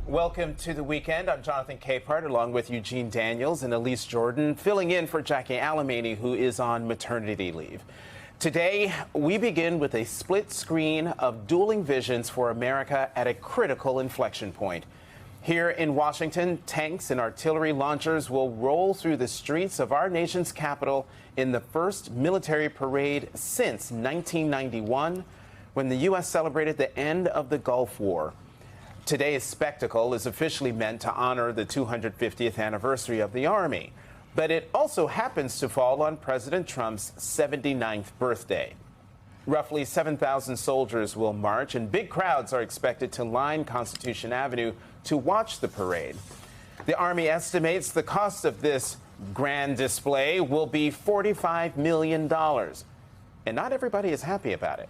Welcome to the weekend. I'm Jonathan Capehart, along with Eugene Daniels and Elise Jordan, filling in for Jackie Alamany, who is on maternity leave. Today, we begin with a split screen of dueling visions for America at a critical inflection point. Here in Washington, tanks and artillery launchers will roll through the streets of our nation's capital in the first military parade since 1991, when the U.S. celebrated the end of the Gulf War. Today's spectacle is officially meant to honor the 250th anniversary of the Army, but it also happens to fall on President Trump's 79th birthday. Roughly 7,000 soldiers will march, and big crowds are expected to line Constitution Avenue to watch the parade. The Army estimates the cost of this grand display will be $45 million, and not everybody is happy about it.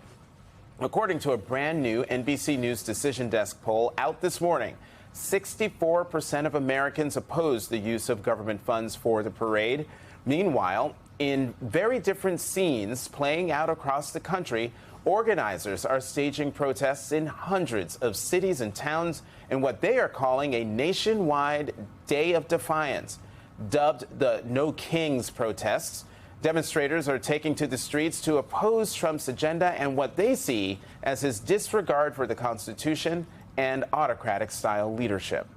According to a brand new NBC News Decision Desk poll out this morning, 64% of Americans oppose the use of government funds for the parade. Meanwhile, in very different scenes playing out across the country, organizers are staging protests in hundreds of cities and towns in what they are calling a nationwide day of defiance. Dubbed the No Kings protests, demonstrators are taking to the streets to oppose Trump's agenda and what they see as his disregard for the Constitution and autocratic-style leadership.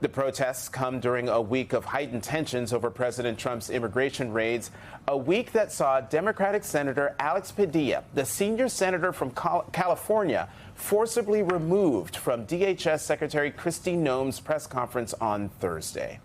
The protests come during a week of heightened tensions over President Trump's immigration raids, a week that saw Democratic Senator Alex Padilla, the senior senator from California, forcibly removed from DHS Secretary Kristi Noem's press conference on Thursday.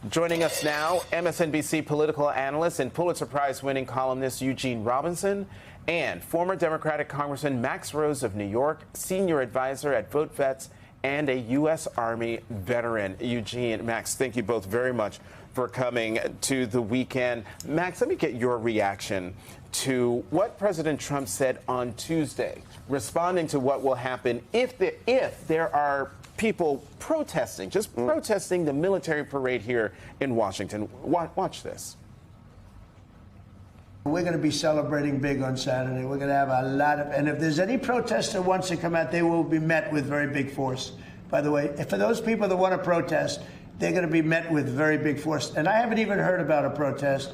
Joining us now, MSNBC political analyst and Pulitzer Prize-winning columnist Eugene Robinson and former Democratic Congressman Max Rose of New York, senior advisor at VoteVets and a U.S. Army veteran. Eugene, Max, thank you both very much for coming to the weekend. Max, let me get your reaction to what President Trump said on Tuesday, responding to what will happen if there are people protesting, just protesting the military parade here in Washington. Watch this. We're going to be celebrating big on Saturday. We're going to have a lot of, and if there's any protest that wants to come out, they will be met with very big force. By the way, for those people that want to protest, they're going to be met with very big force. And I haven't even heard about a protest,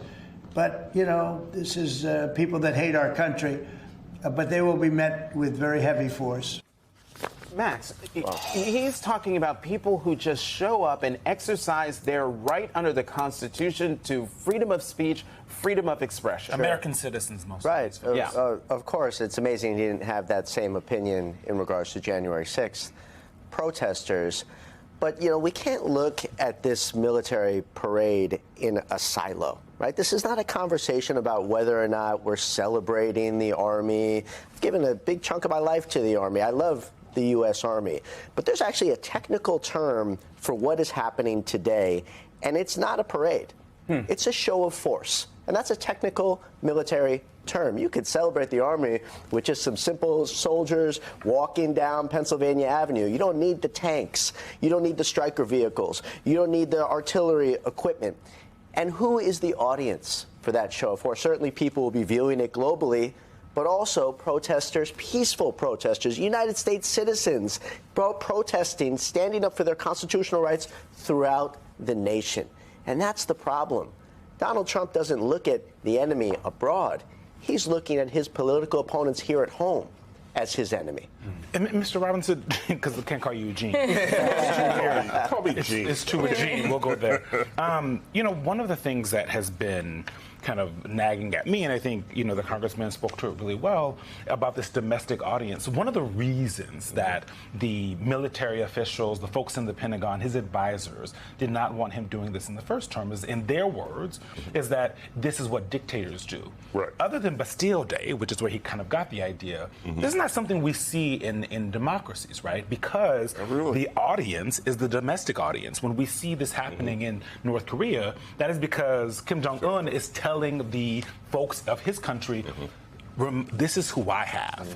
but, you know, this is people that hate our country, but they will be met with very heavy force. Max, he's talking about people who just show up and exercise their right under the Constitution to freedom of speech, freedom of expression. American citizens, mostly. Right. Yeah. Of course, it's amazing he didn't have that same opinion in regards to January 6th protesters. But, you know, we can't look at this military parade in a silo, right? This is not a conversation about whether or not we're celebrating the Army. I've given a big chunk of my life to the Army. I love the U.S. Army. But there's actually a technical term for what is happening today, and it's not a parade. It's a show of force. And that's a technical military term. You could celebrate the Army with just some simple soldiers walking down Pennsylvania Avenue. You don't need the tanks. You don't need the Stryker vehicles. You don't need the artillery equipment. And who is the audience for that show of force? Certainly people will be viewing it globally, but also protesters, peaceful protesters, United States citizens, protesting, standing up for their constitutional rights throughout the nation. And that's the problem. Donald Trump doesn't look at the enemy abroad. He's looking at his political opponents here at home as his enemy. And Mr. Robinson, because I can't call you Eugene. Call me Gene. It's too Eugene. We'll go there. You know, one of the things that has been kind of nagging at me, and I think, you know, the congressman spoke to it really well, about this domestic audience. One of the reasons that the military officials, the folks in the Pentagon, his advisors, did not want him doing this in the first term is, in their words, is that this is what dictators do. Right. Other than Bastille Day, which is where he kind of got the idea, this is not something we see in democracies, right? Because the audience is the domestic audience. When we see this happening in North Korea, that is because Kim Jong-un is telling the folks of his country, this is who I have.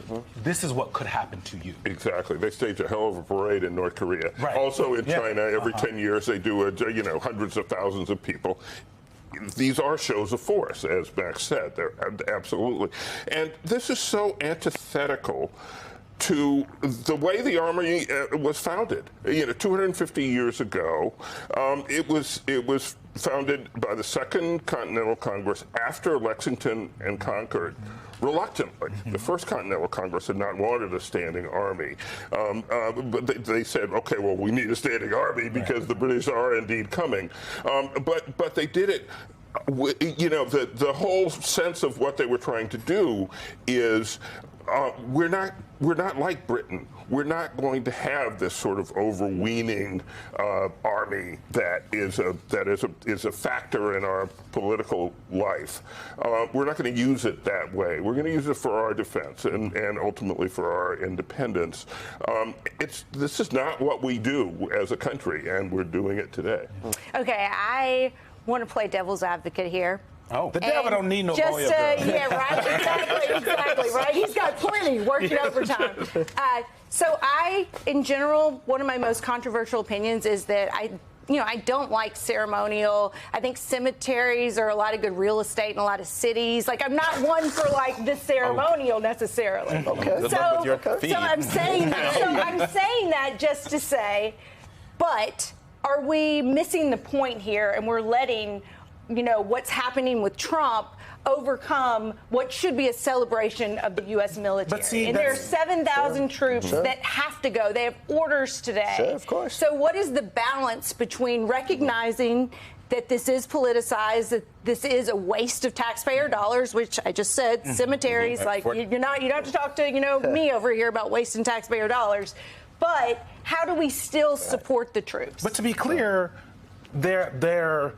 This is what could happen to you. Exactly. They stage a hell of a parade in North Korea. Right. Also in China, every 10 years they do, hundreds of thousands of people. These are shows of force, as Max said. They're absolutely. And this is so antithetical to the way the Army was founded. 250 years ago, it was founded by the Second Continental Congress after Lexington and Concord. Reluctantly. The First Continental Congress had not wanted a standing army. But they said, okay, well, we need a standing army because the British are indeed coming. But they did it. The whole sense of what they were trying to do is we're not like Britain. We're not going to have this sort of overweening army that is a factor in our political life. We're not going to use it that way. We're going to use it for our defense and ultimately for our independence. This is not what we do as a country, and we're doing it today. Okay, I want to play devil's advocate here. Oh, the devil don't need no lawyer, girl. Yeah, right. Exactly. Right. He's got plenty working overtime. So in general, one of my most controversial opinions is that I don't like ceremonial. I think cemeteries are a lot of good real estate in a lot of cities. Like, I'm not one for like the ceremonial necessarily. Okay. So I'm saying that just to say, but are we missing the point here, and we're letting what's happening with Trump overcome what should be a celebration of the U.S. military? And there are 7,000 troops that have to go. They have orders today. Sure, of course. So what is the balance between recognizing that this is politicized, that this is a waste of taxpayer dollars, which I just said, cemeteries, like you don't have to talk to me over here about wasting taxpayer dollars, but how do we still support the troops? But to be clear, it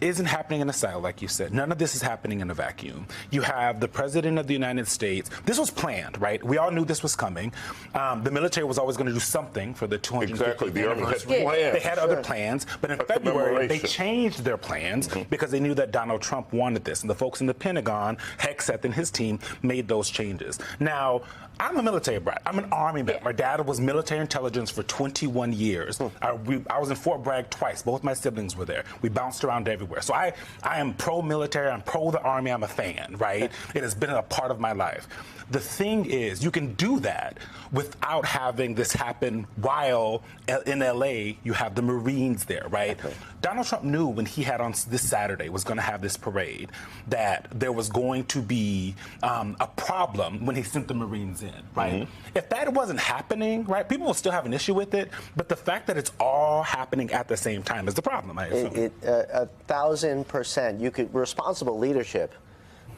isn't happening in a silo, like you said. None of this is happening in a vacuum. You have the President of the United States. This was planned, right? We all knew this was coming. The military was always going to do something for the 250th Exactly. The Army had anniversary. plans. They had other plans, but in February, they changed their plans because they knew that Donald Trump wanted this. And the folks in the Pentagon, Hegseth and his team, made those changes. Now, I'm a military brat. I'm an Army man. My dad was military intelligence for 21 years. I was in Fort Bragg twice. Both my siblings were there. We bounced around everywhere. So I am pro-military. I'm pro the Army. I'm a fan, right? It has been a part of my life. The thing is, you can do that without having this happen while in L.A. you have the Marines there, right? Okay. Donald Trump knew when he had on this Saturday was going to have this parade that there was going to be a problem when he sent the Marines in, right? If that wasn't happening, right, people will still have an issue with it, but the fact that it's all happening at the same time is the problem, I assume. 1,000%. Responsible leadership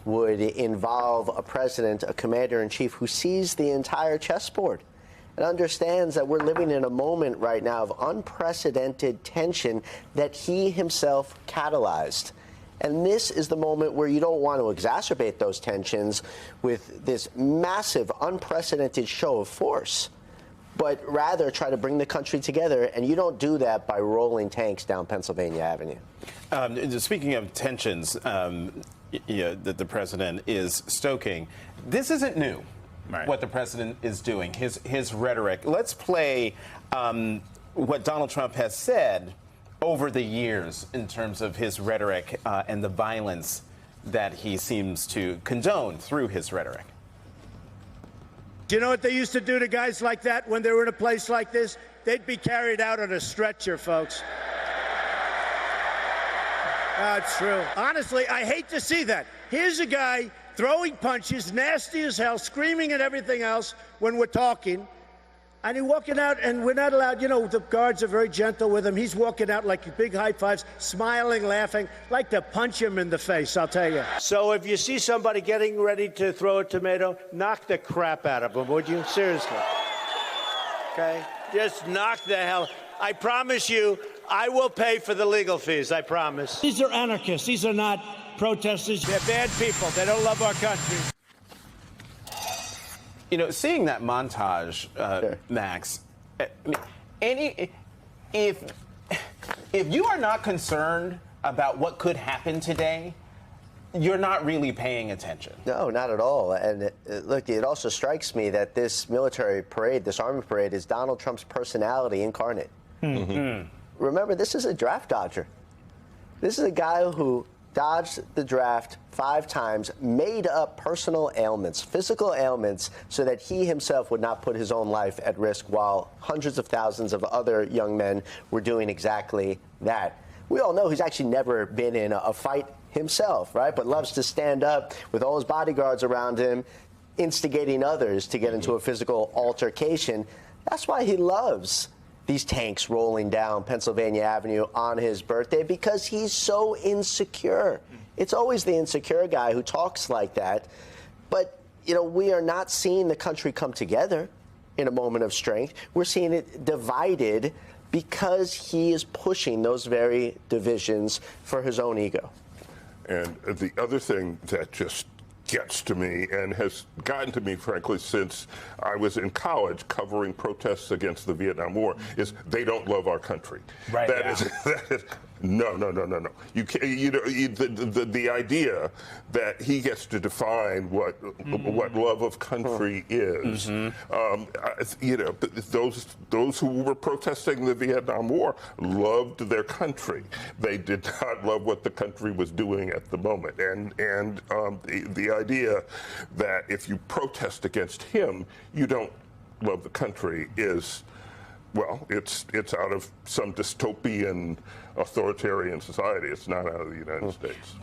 would involve a president, a commander-in-chief who sees the entire chessboard and understands that we're living in a moment right now of unprecedented tension that he himself catalyzed. And this is the moment where you don't want to exacerbate those tensions with this massive, unprecedented show of force, but rather try to bring the country together. And you don't do that by rolling tanks down Pennsylvania Avenue. Speaking of tensions that the president is stoking, this isn't new. Right. What the president is doing, his rhetoric. Let's play what Donald Trump has said over the years in terms of his rhetoric and the violence that he seems to condone through his rhetoric. Do you know what they used to do to guys like that when they were in a place like this? They'd be carried out on a stretcher, folks. That's true. Honestly, I hate to see that. Here's a guy throwing punches, nasty as hell, screaming and everything else when we're talking. And he's walking out, and we're not allowed, the guards are very gentle with him. He's walking out like big high fives, smiling, laughing. Like to punch him in the face, I'll tell you. So if you see somebody getting ready to throw a tomato, knock the crap out of them, would you? Seriously. Okay? Just knock the hell. I promise you, I will pay for the legal fees, I promise. These are anarchists. These are not protesters. They're bad people. They don't love our country. Seeing that montage, Max, if you are not concerned about what could happen today, you're not really paying attention. No, not at all. And look, it also strikes me that this military parade, this Army parade, is Donald Trump's personality incarnate. Remember, this is a draft dodger. This is a guy who dodged the draft 5 times, made up personal ailments, physical ailments, so that he himself would not put his own life at risk, while hundreds of thousands of other young men were doing exactly that. We all know he's actually never been in a fight himself, right? But loves to stand up with all his bodyguards around him, instigating others to get into a physical altercation. That's why he loves these tanks rolling down Pennsylvania Avenue on his birthday, because he's so insecure. It's always the insecure guy who talks like that. But, you know, we are not seeing the country come together in a moment of strength. We're seeing it divided because he is pushing those very divisions for his own ego. And the other thing that just gets to me and has gotten to me, frankly, since I was in college covering protests against the Vietnam War is they don't love our country. Right. That is no. You can't, the idea that he gets to define what love of country is. Those who were protesting the Vietnam War loved their country. They did not love what the country was doing at the moment. And the idea that if you protest against him, you don't love the country is, well, it's out of some dystopian authoritarian society. It's not out of the United States.